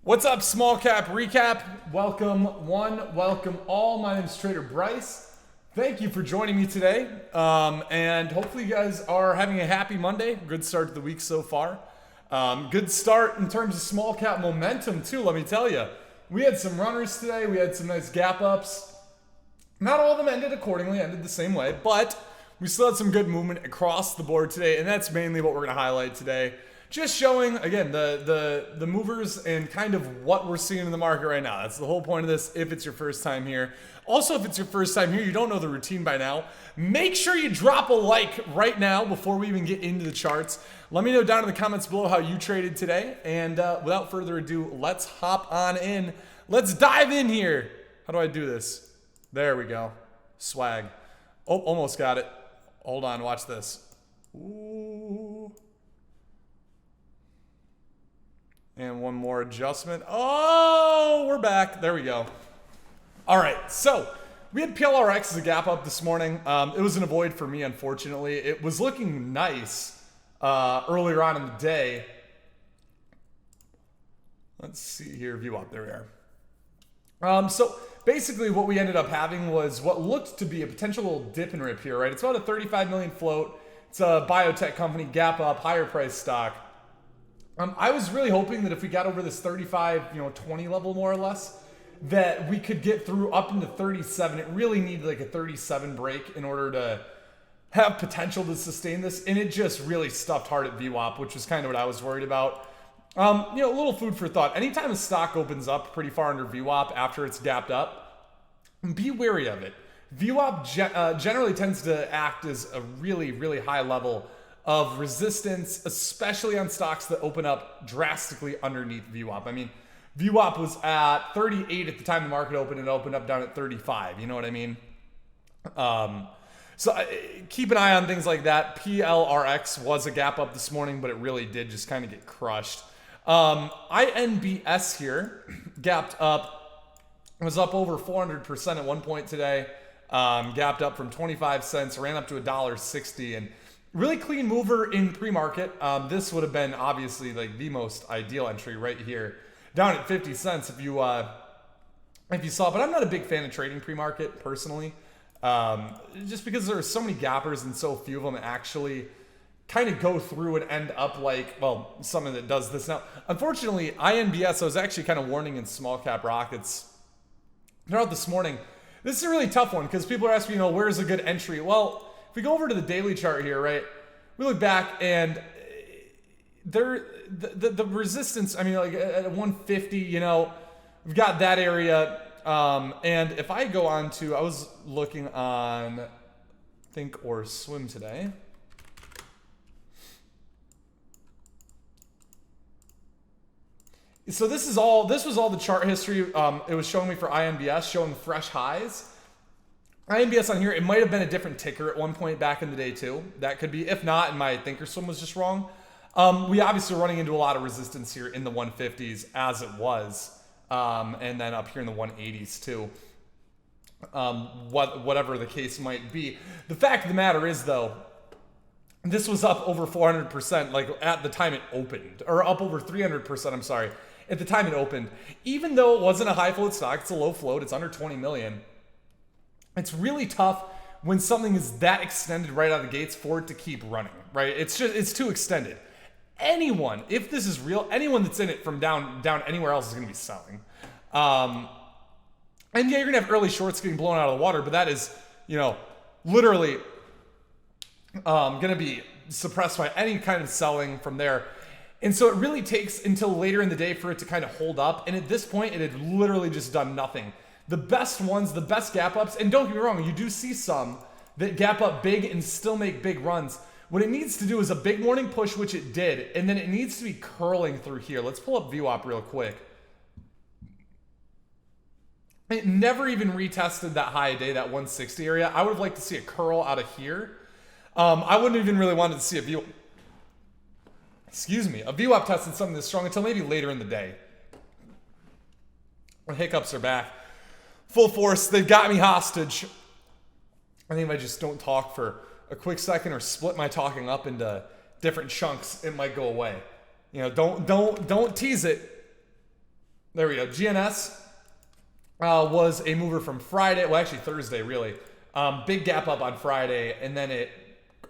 What's up, small cap recap? Welcome one, welcome all. My name is Trader Bryce. Thank you for joining me today. And hopefully you guys are having a happy Monday. Good start to the week so far. Good start in terms of small cap momentum too, let me tell you. We had some runners today. We had some nice gap ups. Not all of them ended accordingly, ended the same way, but we still had some good movement across the board today, and that's mainly what we're going to highlight today. Just showing, again, the movers and kind of what we're seeing in the market right now. That's the whole point of this if it's your first time here. Also, if it's your first time here, you don't know the routine by now, make sure you drop a like right now before we even get into the charts. Let me know down in the comments below how you traded today. And without further ado, let's hop on in. Let's dive in here. How do I do this? There we go. Swag. Oh, almost got it. Hold on, watch this. Ooh. And one more adjustment. Oh, we're back. There we go. All right, so we had PLRX as a gap up this morning. It was an avoid for me, unfortunately. It was looking nice earlier on in the day. Let's see here, view up. There we are. So basically what we ended up having was what looked to be a potential little dip and rip here, right? It's about a 35 million float. It's a biotech company, gap up, higher price stock. I was really hoping that if we got over this 35, 20 level more or less, that we could get through up into 37. It really needed like a 37 break in order to have potential to sustain this. And it just really stuffed hard at VWAP, which was kind of what I was worried about. A little food for thought. Anytime a stock opens up pretty far under VWAP after it's gapped up, be wary of it. VWAP generally tends to act as a really, really high level of resistance, especially on stocks that open up drastically underneath VWAP. I mean, VWAP was at 38 at the time the market opened, and it opened up down at 35. You know what I mean? So keep an eye on things like that. PLRX was a gap up this morning, but it really did just kind of get crushed. INBS here gapped up. It was up over 400% at one point today. Gapped up from 25 cents, ran up to $1.60, and really clean mover in pre-market. This would have been obviously like the most ideal entry right here, down at 50 cents if you saw. But I'm not a big fan of trading pre-market personally, just because there are so many gappers and so few of them actually kind of go through and end up like, well, something that does this. Now, unfortunately, INBS, I was actually kind of warning in small cap rockets throughout this morning. This is a really tough one because people are asking, where's a good entry? Well, if we go over to the daily chart here, right, we look back and the resistance, I mean, like at 150, we've got that area. And if I go on to, I was looking on Think or Swim today. So this was all the chart history. It was showing me for INBS, showing fresh highs. INBS on here, it might have been a different ticker at one point back in the day too. That could be, if not, and my Thinkorswim was just wrong. We obviously are running into a lot of resistance here in the 150s as it was. And then up here in the 180s too. Whatever the case might be. The fact of the matter is though, this was up over 400%, like at the time it opened, or up over 300%, I'm sorry, at the time it opened. Even though it wasn't a high float stock, it's a low float, it's under 20 million. It's really tough when something is that extended right out of the gates for it to keep running, right? It's too extended. Anyone, if this is real, anyone that's in it from down anywhere else is going to be selling. And yeah, you're going to have early shorts getting blown out of the water, but that is, literally going to be suppressed by any kind of selling from there. And so it really takes until later in the day for it to kind of hold up. And at this point, it had literally just done nothing. The best ones, the best gap ups, and don't get me wrong, you do see some that gap up big and still make big runs. What it needs to do is a big morning push, which it did, and then it needs to be curling through here. Let's pull up VWAP real quick. It never even retested that high day, that 160 area. I would have liked to see a curl out of here. I wouldn't even really wanted to see a VWAP tested something this strong until maybe later in the day. When hiccups are back. Full force, they've got me hostage. I think if I just don't talk for a quick second or split my talking up into different chunks, it might go away. Don't tease it. There we go. GNS was a mover from Friday. Well, actually Thursday, really. Big gap up on Friday, and then it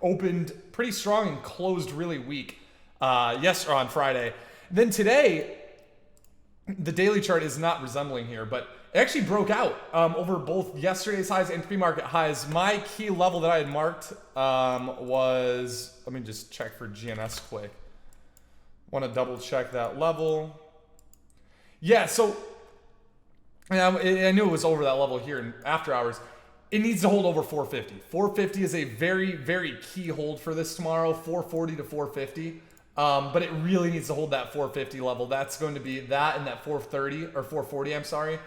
opened pretty strong and closed really weak on Friday. Then today, the daily chart is not resembling here, but it actually broke out over both yesterday's highs and pre-market highs. My key level that I had marked was, let me just check for GNS quick. Want to double check that level. Yeah, so I knew it was over that level here in after hours. It needs to hold over 450. 450 is a very, very key hold for this tomorrow, 440 to 450. But it really needs to hold that 450 level. That's going to be that and that 430 or 440, I'm sorry.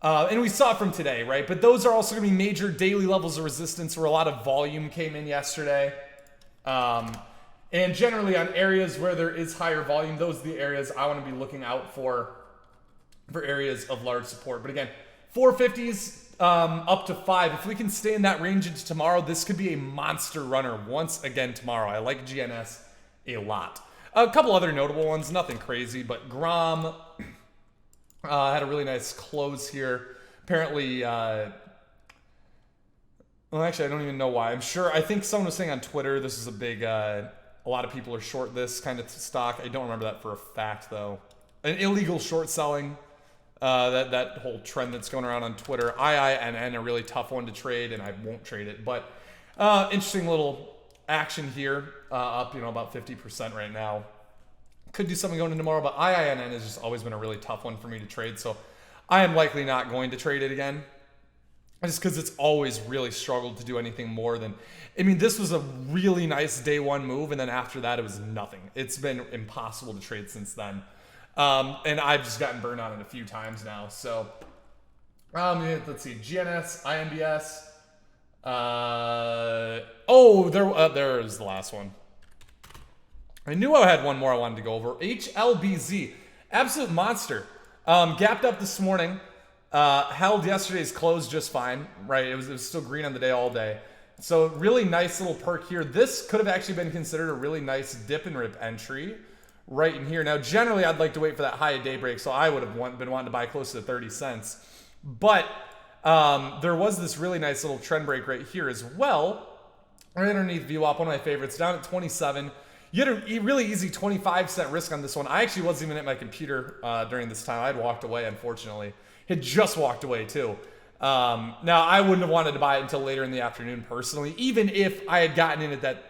And we saw it from today, right? But those are also going to be major daily levels of resistance where a lot of volume came in yesterday. And generally on areas where there is higher volume, those are the areas I want to be looking out for areas of large support. But again, 450s up to 5. If we can stay in that range into tomorrow, this could be a monster runner once again tomorrow. I like GNS a lot. A couple other notable ones, nothing crazy, but GROM had a really nice close here. Apparently, well, actually, I don't even know why. I think someone was saying on Twitter this is a big, a lot of people are short this kind of stock. I don't remember that for a fact, though. An illegal short selling, that whole trend that's going around on Twitter. IINN, a really tough one to trade, and I won't trade it. But interesting little action here, up, about 50% right now. Could do something going into tomorrow, but IINN has just always been a really tough one for me to trade, so I am likely not going to trade it again, just because it's always really struggled to do anything more than, this was a really nice day one move, and then after that, it was nothing. It's been impossible to trade since then, and I've just gotten burned on it a few times now, so, let's see, GNS, INBS, there is the last one. I knew I had one more I wanted to go over. HLBZ, absolute monster. Gapped up this morning, held yesterday's close just fine, right? It was still green on the day all day. So really nice little perk here. This could have actually been considered a really nice dip and rip entry right in here. Now, generally, I'd like to wait for that high daybreak, so I would have been wanting to buy close to 30 cents. But there was this really nice little trend break right here as well. Right underneath VWAP, one of my favorites, down at 27. You had a really easy 25% risk on this one. I actually wasn't even at my computer during this time. I had walked away, unfortunately. Had just walked away, too. Now, I wouldn't have wanted to buy it until later in the afternoon, personally, even if I had gotten in at that,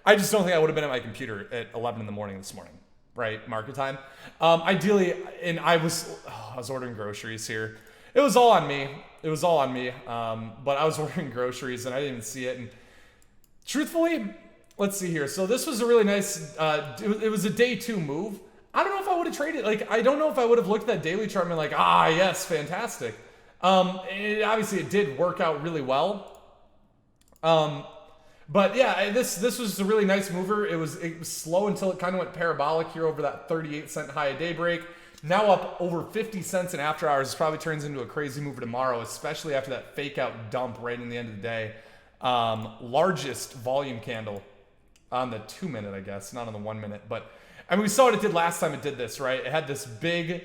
I just don't think I would have been at my computer at 11 in the morning this morning, right? Market time. Ideally, and I was ordering groceries here. It was all on me. But I was ordering groceries, and I didn't even see it. And truthfully, let's see here. So this was a really nice, it was a day two move. I don't know if I would have traded. I don't know if I would have looked at that daily chart and been like, yes, fantastic. Obviously, it did work out really well. But yeah, this was a really nice mover. It was slow until it kind of went parabolic here over that 38-cent high at daybreak. Now up over 50 cents in after hours. This probably turns into a crazy mover tomorrow, especially after that fake out dump right in the end of the day. Largest volume candle on the 2 minute, I guess, not on the 1 minute. But we saw what it did last time it did this, right? It had this big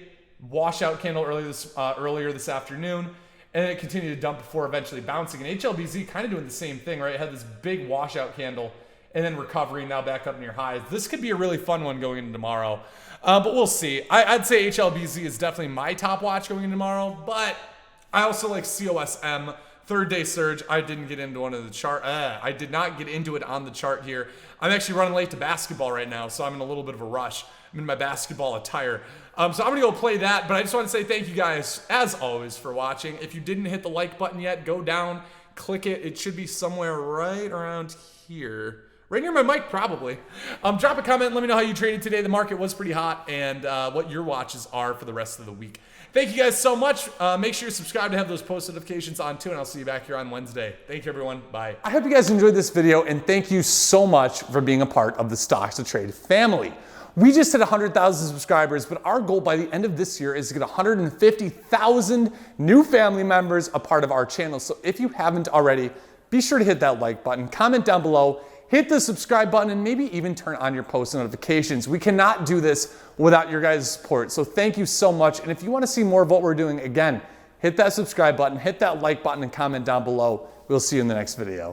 washout candle earlier this afternoon, and then it continued to dump before eventually bouncing. And HLBZ kind of doing the same thing, right? It had this big washout candle and then recovery, now back up near highs. This could be a really fun one going into tomorrow, but we'll see. I'd say HLBZ is definitely my top watch going into tomorrow, but I also like COSM. Third day surge. I didn't get into one of the chart. I did not get into it on the chart here. I'm actually running late to basketball right now, so I'm in a little bit of a rush. I'm in my basketball attire. So I'm going to go play that, but I just want to say thank you guys, as always, for watching. If you didn't hit the like button yet, go down, click it. It should be somewhere right around here. Right near my mic, probably. Drop a comment. Let me know how you traded today. The market was pretty hot, and what your watches are for the rest of the week. Thank you guys so much. Make sure you subscribe to have those post notifications on too, and I'll see you back here on Wednesday. Thank you, everyone. Bye. I hope you guys enjoyed this video, and thank you so much for being a part of the Stocks to Trade family. We just hit 100,000 subscribers, but our goal by the end of this year is to get 150,000 new family members a part of our channel. So if you haven't already, be sure to hit that like button, comment down below, hit the subscribe button and maybe even turn on your post notifications. We cannot do this without your guys' support. So thank you so much. And if you want to see more of what we're doing, again, hit that subscribe button, hit that like button, and comment down below. We'll see you in the next video.